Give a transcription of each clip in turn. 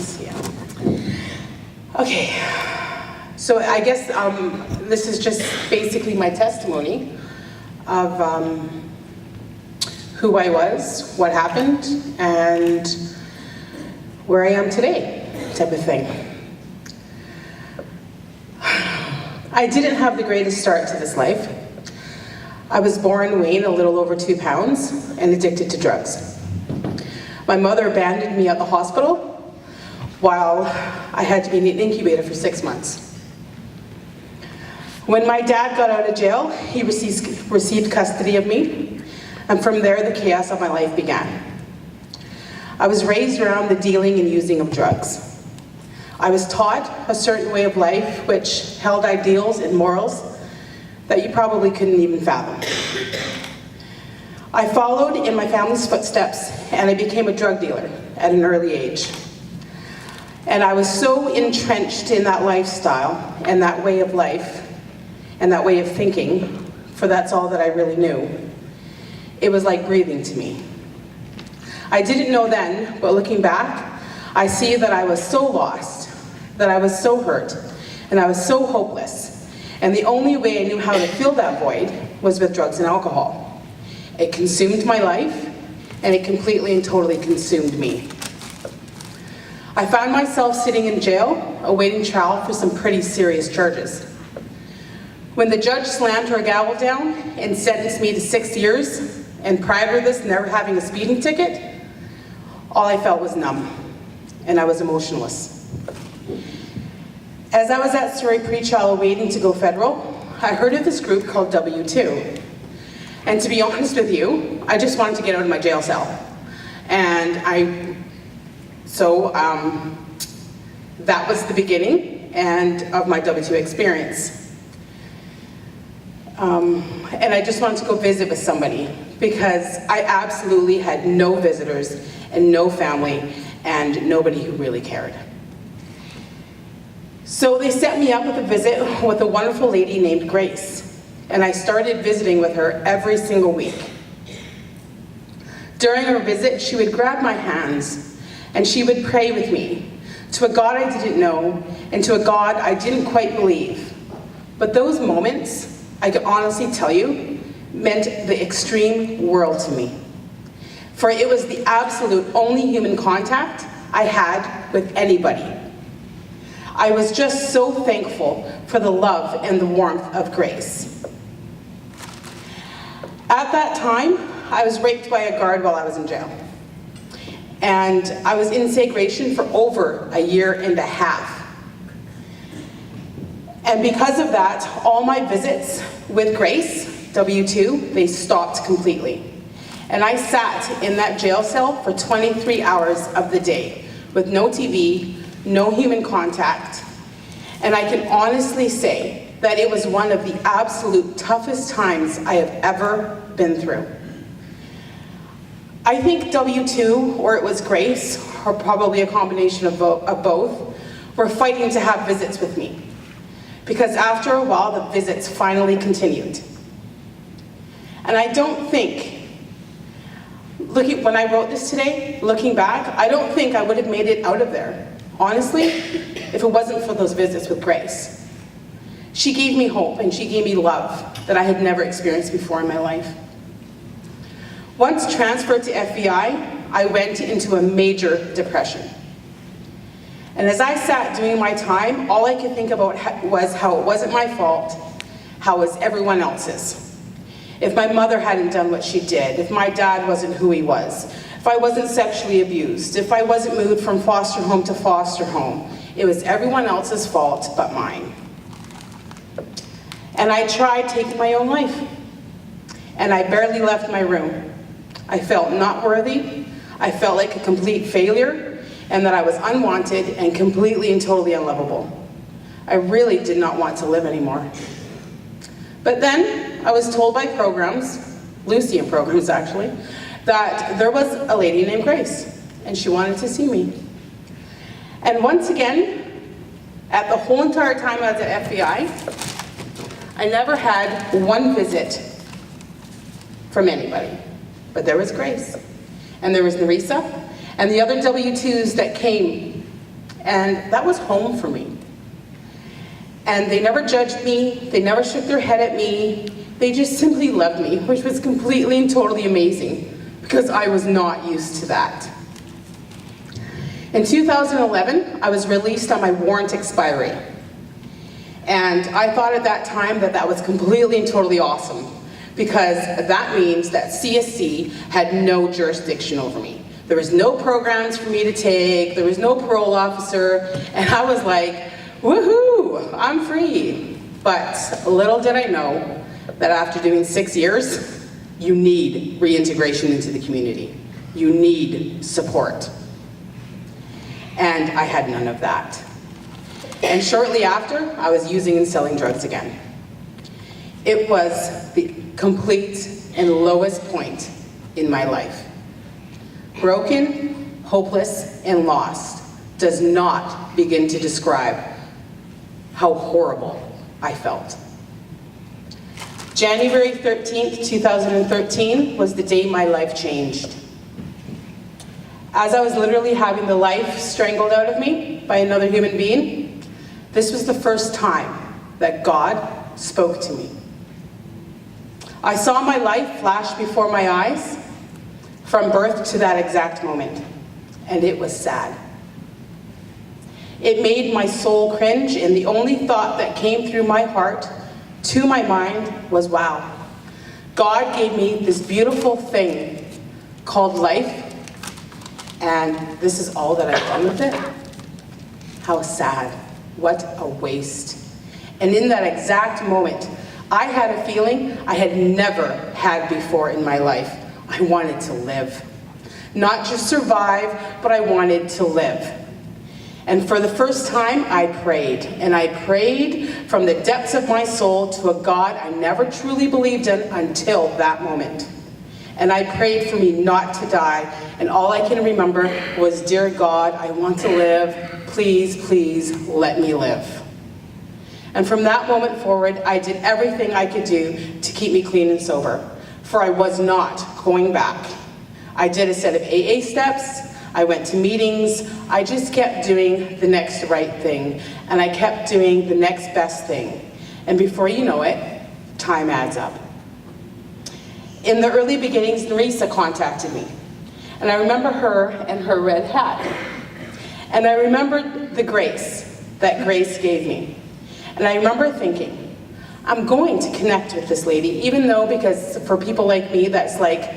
Thanks, yeah. Okay, so I guess this is just basically my testimony of who I was, what happened, and where I am today, type of thing. I didn't have the greatest start to this life. I was born weighing a little over 2 pounds and addicted to drugs. My mother abandoned me at the hospital while I had to be in an incubator for 6 months. When my dad got out of jail, he received custody of me, and from there the chaos of my life began. I was raised around the dealing and using of drugs. I was taught a certain way of life which held ideals and morals that you probably couldn't even fathom. I followed in my family's footsteps and I became a drug dealer at an early age. And I was so entrenched in that lifestyle and that way of life and that way of thinking, for that's all that I really knew. It was like breathing to me. I didn't know then, but looking back, I see that I was so lost, that I was so hurt, and I was so hopeless. And the only way I knew how to fill that void was with drugs and alcohol. It consumed my life, and it completely and totally consumed me. I found myself sitting in jail, awaiting trial for some pretty serious charges. When the judge slammed her gavel down and sentenced me to 6 years, and prior to this never having a speeding ticket, all I felt was numb, and I was emotionless. As I was at Surrey pre-trial waiting to go federal, I heard of this group called W2. And to be honest with you, I just wanted to get out of my jail cell. And that was the beginning of my W2 experience. And I just wanted to go visit with somebody because I absolutely had no visitors and no family and nobody who really cared. So they set me up with a visit with a wonderful lady named Grace, and I started visiting with her every single week. During her visit, she would grab my hands and she would pray with me to a God I didn't know and to a God I didn't quite believe. But those moments, I can honestly tell you, meant the extreme world to me. For it was the absolute only human contact I had with anybody. I was just so thankful for the love and the warmth of Grace. At that time, I was raped by a guard while I was in jail. And I was in segregation for over 1.5 years. And because of that, all my visits with Grace, W2, they stopped completely. And I sat in that jail cell for 23 hours of the day with no TV, no human contact, and I can honestly say that it was one of the absolute toughest times I have ever been through. I think W2, or it was Grace, or probably a combination of both, were fighting to have visits with me. Because after a while, the visits finally continued. And I don't think, when I wrote this today, looking back, I don't think I would have made it out of there, honestly, if it wasn't for those visits with Grace. She gave me hope and she gave me love that I had never experienced before in my life. Once transferred to FBI, I went into a major depression. And as I sat doing my time, all I could think about was how it wasn't my fault, how it was everyone else's. If my mother hadn't done what she did, if my dad wasn't who he was, if I wasn't sexually abused, if I wasn't moved from foster home to foster home, it was everyone else's fault but mine. And I tried taking my own life, and I barely left my room. I felt not worthy, I felt like a complete failure, and that I was unwanted and completely and totally unlovable. I really did not want to live anymore. But then I was told by programs, Lucian programs actually, that there was a lady named Grace, and she wanted to see me. And once again, at the whole entire time I was at FBI, I never had one visit from anybody. But there was Grace, and there was Narisa, and the other W2s that came and that was home for me. And they never judged me, they never shook their head at me, they just simply loved me, which was completely and totally amazing, because I was not used to that. In 2011, I was released on my warrant expiry. And I thought at that time that that was completely and totally awesome, because that means that CSC had no jurisdiction over me. There was no programs for me to take, there was no parole officer, and I was like, woohoo, I'm free. But little did I know that after doing 6 years, you need reintegration into the community. You need support. And I had none of that. And shortly after, I was using and selling drugs again. It was the complete and lowest point in my life. Broken, hopeless, and lost does not begin to describe how horrible I felt. January 13th, 2013 was the day my life changed. As I was literally having the life strangled out of me by another human being, this was the first time that God spoke to me. I saw my life flash before my eyes from birth to that exact moment, and it was sad. It made my soul cringe, and the only thought that came through my heart to my mind was, wow, God gave me this beautiful thing called life, and this is all that I've done with it? How sad. What a waste. And in that exact moment, I had a feeling I had never had before in my life. I wanted to live. Not just survive, but I wanted to live. And for the first time, I prayed. And I prayed from the depths of my soul to a God I never truly believed in until that moment. And I prayed for me not to die. And all I can remember was, dear God, I want to live. Please, please let me live. And from that moment forward, I did everything I could do to keep me clean and sober. For I was not going back. I did a set of AA steps. I went to meetings. I just kept doing the next right thing. And I kept doing the next best thing. And before you know it, time adds up. In the early beginnings, Nerissa contacted me. And I remember her and her red hat. And I remembered the grace that Grace gave me. And I remember thinking, I'm going to connect with this lady, even though, because for people like me, that's like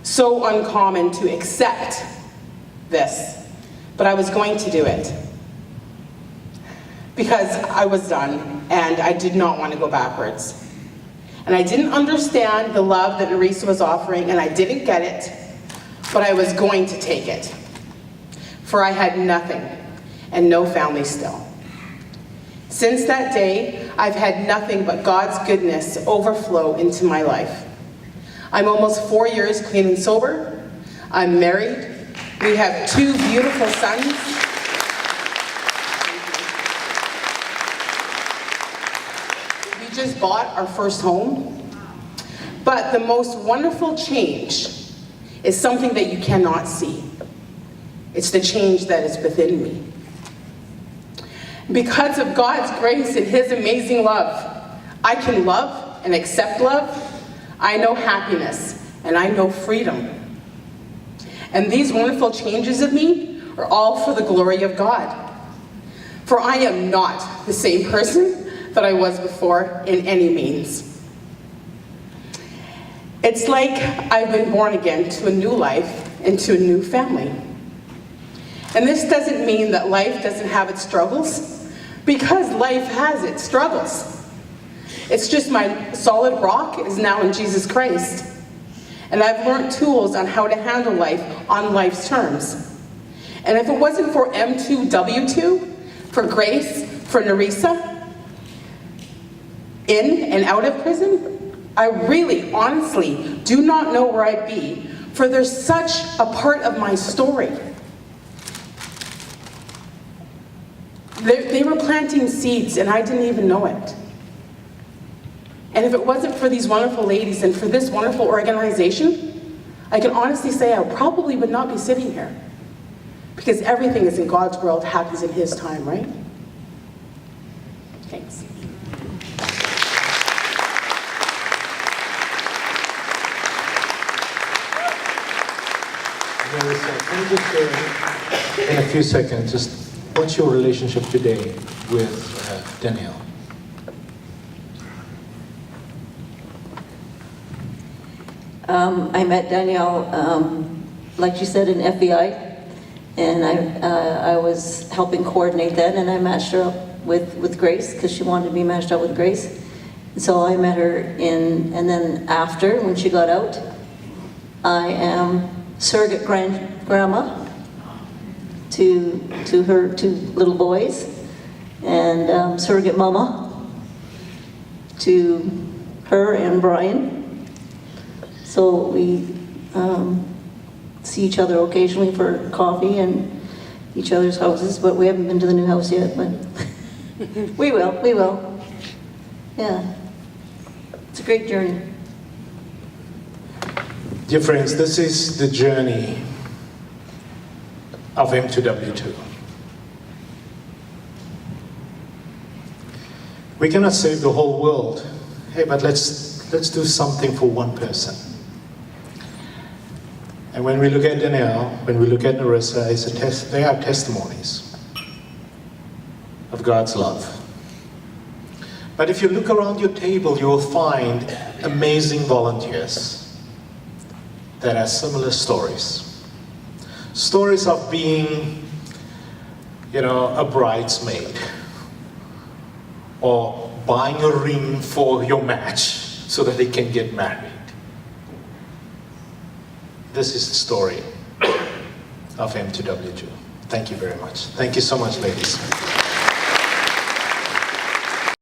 so uncommon to accept this. But I was going to do it. Because I was done, and I did not want to go backwards. And I didn't understand the love that Nerissa was offering, and I didn't get it, but I was going to take it. For I had nothing, and no family still. Since that day, I've had nothing but God's goodness overflow into my life. I'm almost 4 years clean and sober. I'm married. We have 2 beautiful sons. We just bought our first home. But the most wonderful change is something that you cannot see. It's the change that is within me. Because of God's grace and His amazing love, I can love and accept love. I know happiness and I know freedom. And these wonderful changes of me are all for the glory of God. For I am not the same person that I was before in any means. It's like I've been born again to a new life and to a new family. And this doesn't mean that life doesn't have its struggles, because life has its struggles. It's just my solid rock is now in Jesus Christ. And I've learned tools on how to handle life on life's terms. And if it wasn't for M2W2, for Grace, for Nerissa, in and out of prison, I really, honestly, do not know where I'd be, for there's such a part of my story. They were planting seeds, and I didn't even know it. And if it wasn't for these wonderful ladies and for this wonderful organization, I can honestly say I probably would not be sitting here. Because everything is in God's world happens in His time, right? Thanks. Can you just share in a few seconds, just what's your relationship today with Danielle? I met Danielle, like you said, in FBI, and I was helping coordinate that, and I matched her up with Grace, because she wanted to be matched up with Grace. And so I met her and then after, when she got out, I am surrogate grandma to her two little boys, and surrogate mama to her and Brian. So we see each other occasionally for coffee and each other's houses, but we haven't been to the new house yet, but we will. Yeah, it's a great journey. Dear friends, this is the journey of M2W2. We cannot save the whole world. Hey, but let's do something for one person. And when we look at Danielle, when we look at Narissa, they are testimonies of God's love. But if you look around your table, you will find amazing volunteers that have similar stories. Stories of being, a bridesmaid, or buying a ring for your match so that they can get married. This is the story of M2W2. Thank you very much. Thank you so much, ladies.